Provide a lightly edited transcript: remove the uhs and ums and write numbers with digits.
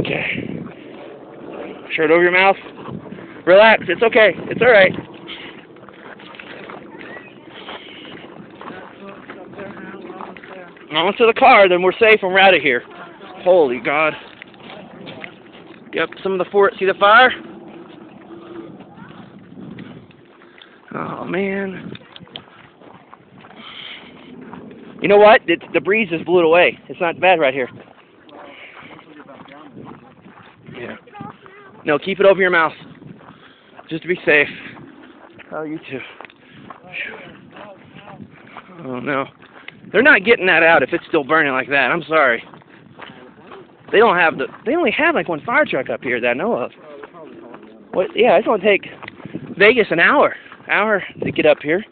Okay. Shirt over your mouth. Relax. It's okay. It's all right. Onto the car, then we're safe and we're out of here. Holy God. Yep, some of the fort. See the fire? Oh, man. You know what? The breeze just blew it away. It's not bad right here. Yeah. No, keep it over your mouth. Just to be safe. Oh, you too. Oh, no. They're not getting that out if it's still burning like that. I'm sorry. They don't have they only have like one fire truck up here that I know of. What? Yeah, it's gonna take Vegas an hour to get up here.